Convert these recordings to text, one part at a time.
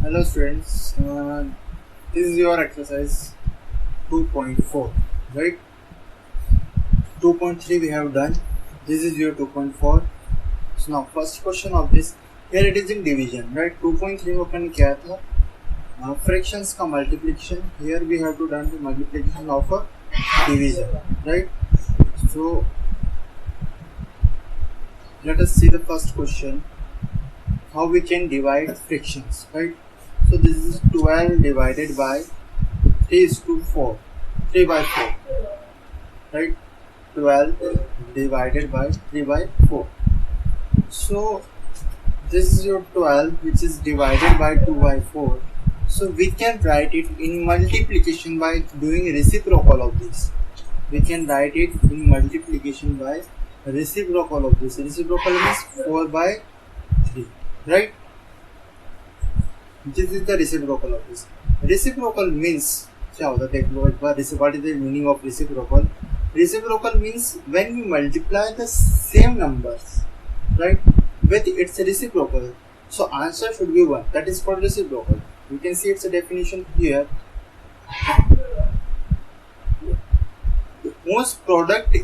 Hello students, this is your exercise 2.4, right? 2.3 we have done, this is your 2.4. So now first question of this, here it is in division, right? 2.3 में अपन क्या था? Fractions का multiplication, here we have to done the multiplication of a division, right? So let us see the first question, how we can divide fractions, right? So this is 12 divided by 3 is to 4, 3 by 4, right? 12 divided by 3 by 4. So this is your 12 which is divided by 2 by 4. So we can write it in multiplication by doing reciprocal of this. We can write it in multiplication by reciprocal of this. Reciprocal is 4 by 3, right? This is the reciprocal of this. Reciprocal means क्या होता है देख लो एक बार. What is the meaning of reciprocal? Reciprocal means when you multiply the same numbers, right, with its reciprocal. So answer should be 1. That is called reciprocal. You can see its a definition here. Most product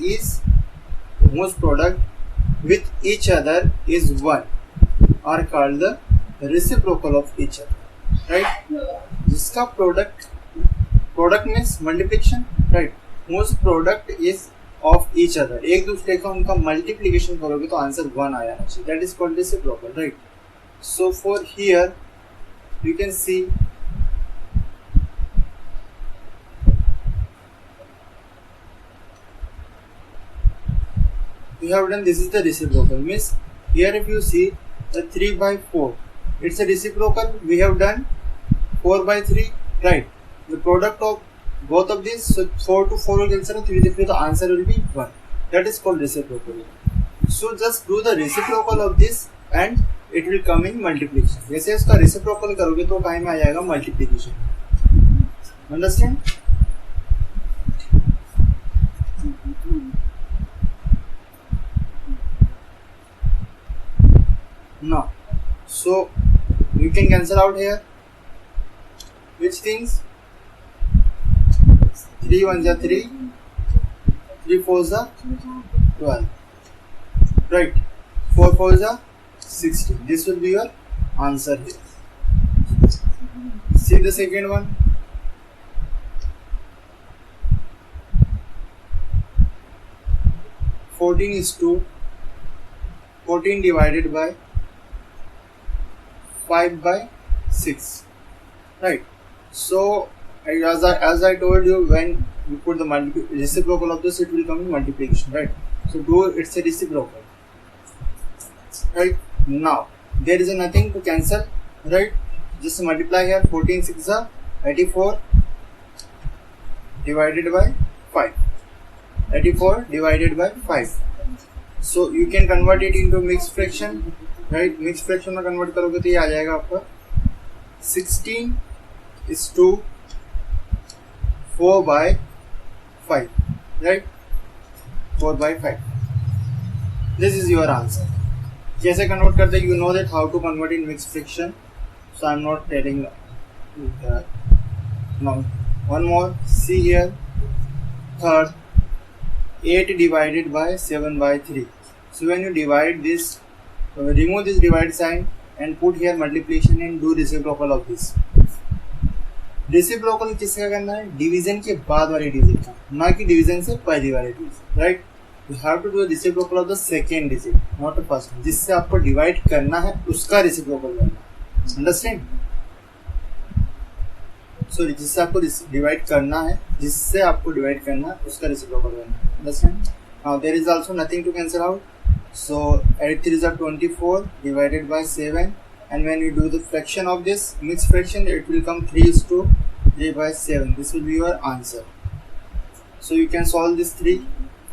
with each other is 1 are called the reciprocal of each other, right? जिसका product means multiplication, right? Most product is of each other. एक दूसरे का उनका multiplication करोगे तो answer 1 आया चाहिए. That is called reciprocal, right? So for here you can see we have done, this is the reciprocal, means here if you see the 3 by 4, it's a reciprocal. We have done 4 by 3, right? The product of both of these, so 4 to 4 will cancel, 3 to 3, the answer will be 1. That is called reciprocal. So just do the reciprocal of this and it will come in multiplication. जैसे इसका reciprocal करोगे तो time आ जाएगा multiplication. Understand? No. So you can cancel out here. Which things? 3 1s are 3, 3 4s are 12, right? 4 4s are 16. This will be your answer here. See the second one. 14 is 2. 14 divided by 5 by 6, right? So as I told you, when you put the reciprocal of this, it will come in multiplication, right? So do it's a reciprocal, right? Now there is nothing to cancel, right? Just multiply here. 14 6 are 84 divided by 5. 84 divided by 5. So you can convert it into mixed fraction, right? Mixed fraction में convert करोगे तो ये आ जाएगा आपका 16 is to 4 by 5, right? 4 by 5. This is your answer. कैसे convert करते हैं? You know that how to convert in mixed fraction. So I'm not telling that. Now one more. See here. Third, 8 divided by 7 by 3. So when you divide this, remove this divide sign and put here multiplication and do reciprocal of this. Reciprocal किसका करना है? Division के बाद वाले digit का, ना कि division से पहले वाले digit, right? You have to do reciprocal of the second digit, not the first. जिससे आपको डिवाइड करना है उसका reciprocal करना है. अंडरस्टैंड? सॉरी, जिससे आपको डिवाइड करना है, उसका reciprocal करना है. Understand? Now there is also nothing to cancel out. So 8 3s are 24 divided by 7, and when you do the fraction of this mixed fraction, it will come 3 is to 3 by 7. This will be your answer. So you can solve this 3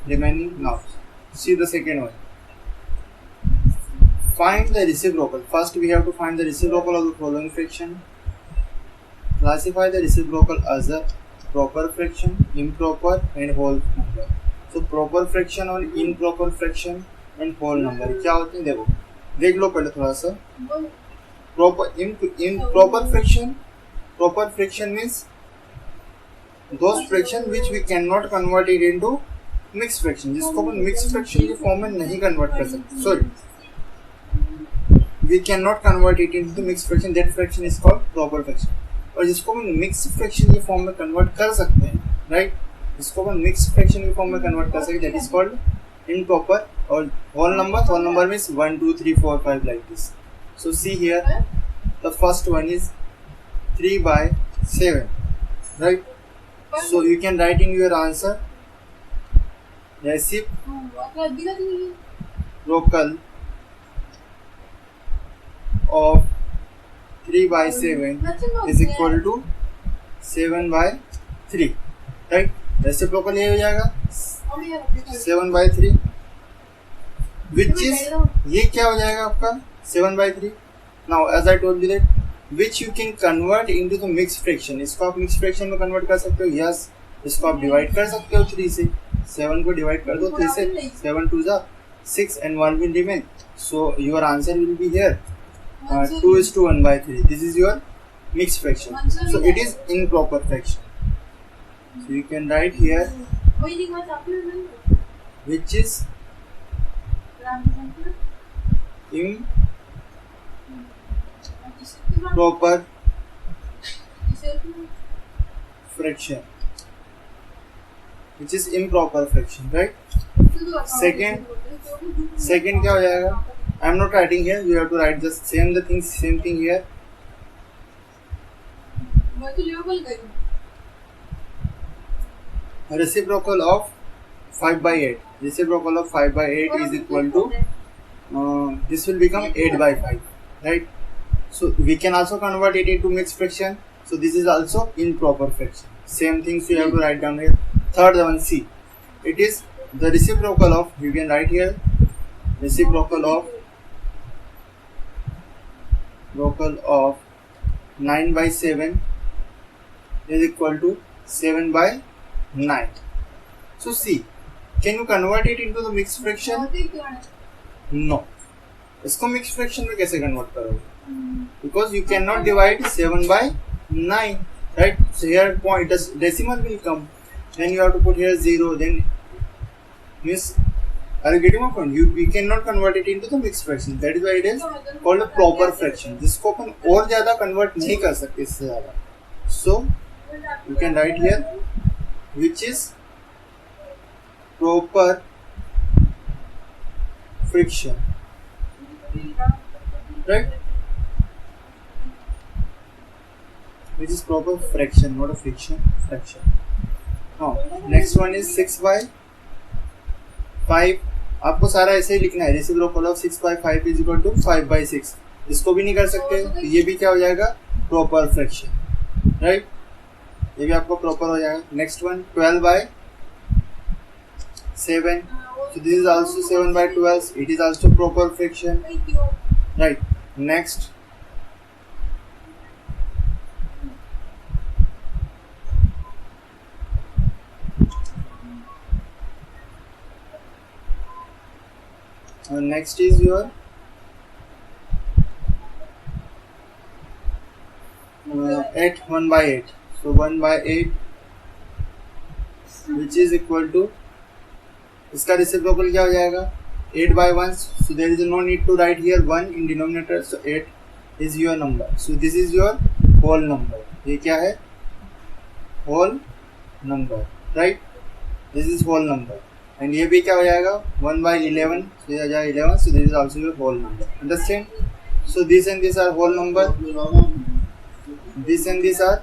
remaining now. See the second one. Find the reciprocal. First we have to find the reciprocal of the following fraction. Classify the reciprocal as a proper fraction, improper and whole number. So proper fraction और improper fraction and whole number क्या होते हैं? देख लो पहले थोड़ा सा. proper fraction means those fraction which we cannot convert it into mixed fraction, जिसको अपन mixed fraction के फॉर्म में नहीं कन्वर्ट कर सकते, sorry we cannot convert it into mixed fraction, that fraction is called proper fraction. और जिसको अपन mixed fraction के form में कन्वर्ट कर सकते हैं, राइट, जिसको अपन mixed fraction के फॉर्म में कन्वर्ट कर सकते हैं, that is called improper. और whole number means 1 2 3 4 5 like this. So see here, the first one is 3/7, right? So you can write in your answer reciprocal of 3/7 is equal to 7/3, right? Reciprocal ये हो जाएगा 7/3, which is ये क्या हो जाएगा आपका 7/3. Now as I told you that which you can convert into the mixed fraction, इसको आप mixed fraction में convert कर सकते हो. Yes, इसको आप divide कर सकते हो 3 से. 7 को divide कर दो 3 से, 7 2 जा 6 and 1 will remain. So your answer will be here 2:1/3. This is your mixed fraction. So it is improper fraction. So you can write here which is improper fraction, which is improper fraction, right? Second क्या हो जाएगा? I am not writing here. You have to write just same thing here. Reciprocal of 5/8. Reciprocal of 5/8 is equal to this will become 8/5, right? So we can also convert it into mixed fraction. So this is also improper fraction. Same things you have to write down here. Third one, C. It is the reciprocal of, you can write here, reciprocal of 9/7 is equal to 7/9. So see, can you convert it into the mixed fraction? No. इसको mixed fraction में कैसे convert करोगे? Because you cannot divide 7/9, right? So here point decimal will come. Then you have to put here 0. Then means, are you getting my point? We cannot convert it into the mixed fraction. That is why it is called a proper fraction. जिसको अपन और ज़्यादा convert नहीं कर सकते इससे ज़्यादा. So you can write here which is proper fraction, right? Which is proper fraction, not a friction, fraction. Now next one is 6/5. आपको सारा ऐसे ही लिखना है. Reciprocal of 6/5 is equal to 5/6. इसको भी नहीं कर सकते, तो ये भी क्या हो जाएगा प्रॉपर फ्रैक्शन, राइट? ये भी आपको प्रॉपर हो जाएगा. Next one 12/7. So this is also 7/12. It is also proper fraction, right? Next next is your 1/8. So 1/8 which is equal to, इसका रेसिप्रोकल क्या हो जाएगा 8/1. So there is no need to write here 1 in denominator. So 8 is your number. So this is your whole number. ये क्या है whole number, right? This is whole number. And ये भी क्या हो जाएगा 1/11. So ये आ जाएगा 11. So this is also your whole number. Understand? So this and this are whole number. This and this are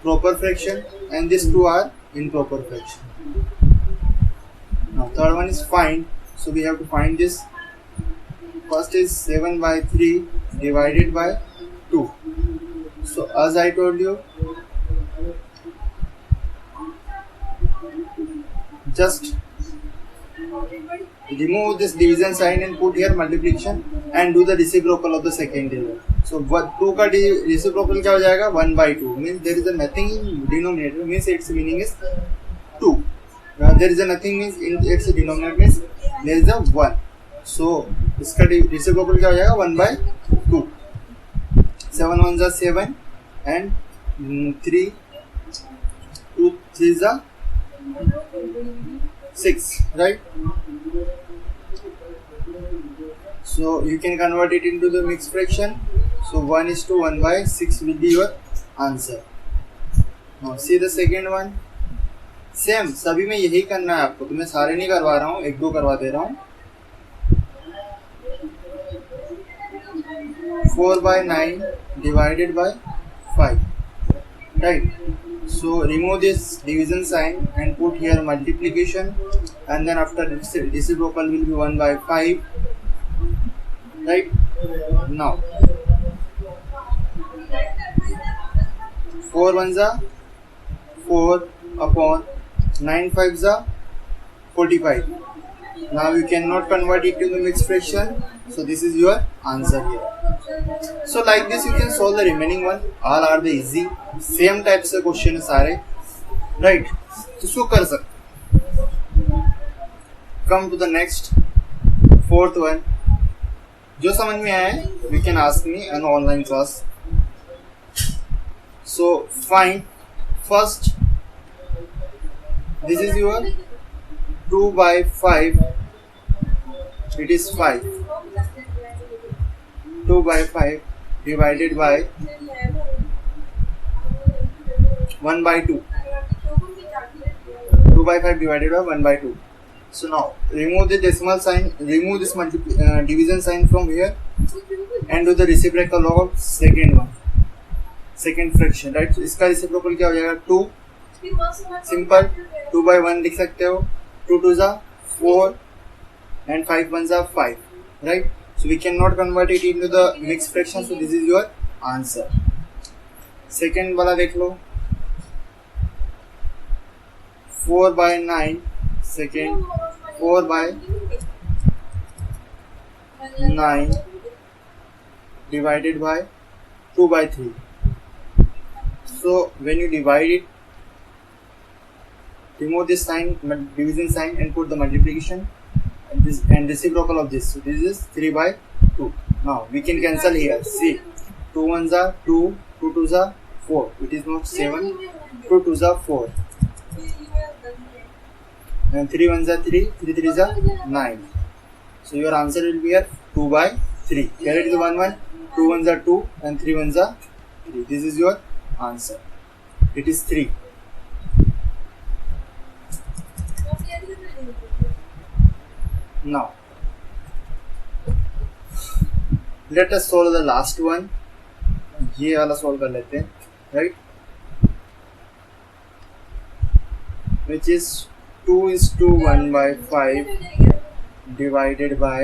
proper fraction, and these two are improper fraction. Now third one is find. So we have to find this. First is 7/3 divided by 2. So as I told you, just remove this division sign and put here multiplication and do the reciprocal of the second element. So 2 का reciprocal क्या हो जाएगा 1/2. Means there is a nothing in denominator, means its meaning is 2. There is a nothing means in its denominator means there is a 1. So इसका reciprocal क्या हो जाएगा 1/2. 7 1s are 7 and 3 2 3s are 6, right? So you can convert it into the mixed fraction. So 1:1/6 will be your answer. Now see the second one. Same सभी में यही करना है आपको, तो मैं सारे नहीं करवा रहा हूँ, एक दो करवा दे रहा हूँ. 4/9 divided by 5, right? So remove this division sign and put here multiplication, and then after reciprocal will be 1/5, right? Now 4 1s are 4 upon 9 5s are 45. Now you cannot convert it to the mixed fraction, so this is your answer here. So like this you can solve the remaining one. All are the easy, same type से question है सारे, right? तो इसको कर सकते. Come to the next, fourth one. जो समझ में आया है you can ask me in online class. So find first, this is your 2/5, it is 5. 2/5 divided by 1/2. 2/5 divided by 1/2. So now remove the decimal sign, remove this division sign from here, and do the reciprocal of second one, second fraction, right? So इसका reciprocal क्या हो जाएगा? 2. Simple. 2/1 लिख सकते हो. 2 2s are 4 and 5 1s are 5, right? So we cannot convert it into the mixed fraction, so this is your answer. Second वाला देख लो. 4/9, second 4/9 divided by 2/3. So when you divide it, remove this sign, division sign, and put the multiplication and reciprocal of this. So this is 3/2. Now we can cancel here. See, 2 1s are 2, 2 2s are 4. It is not 7. 2 2s are 4. And 3 1s are 3, 3 3s are 9. So your answer will be here 2/3. Here it is 1 1. 2 1s are 2 and 3 1s are 3. This is your answer. It is 3. Now let us solve the last one. ये वाला solve कर लेते हैं, right? Which is 2:1/5 divided by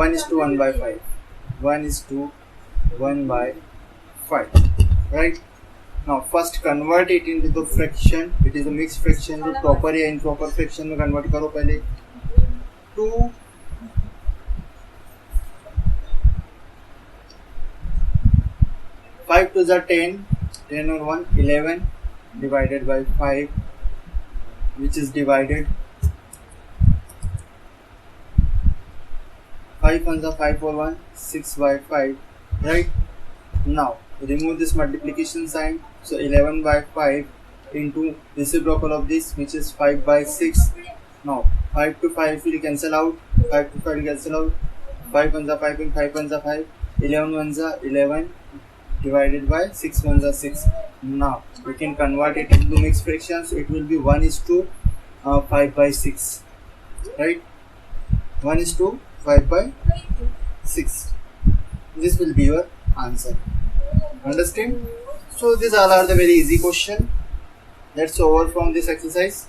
1:1/5. 1:1/5, right? Now first convert it into the fraction. It is a mixed fraction. जो proper या improper fraction में convert करो पहले. 5 2s are 10, 10 or 1 11 divided by 5, which is divided. 5 1s are 5 or 1, 6/5, right? Now remove this multiplication sign. So 11/5 into reciprocal of this, which is 5/6. Now 5 to 5 will cancel out. 5 to 5 will cancel out. 5 1s are 5 and 5 1s are 5. 11 1s are 11 divided by 6 1s are 6. Now we can convert it into mixed fractions. So it will be 1:5/6, right? 1:5/6. This will be your answer. Understand? So these all are the very easy question. That's over from this exercise.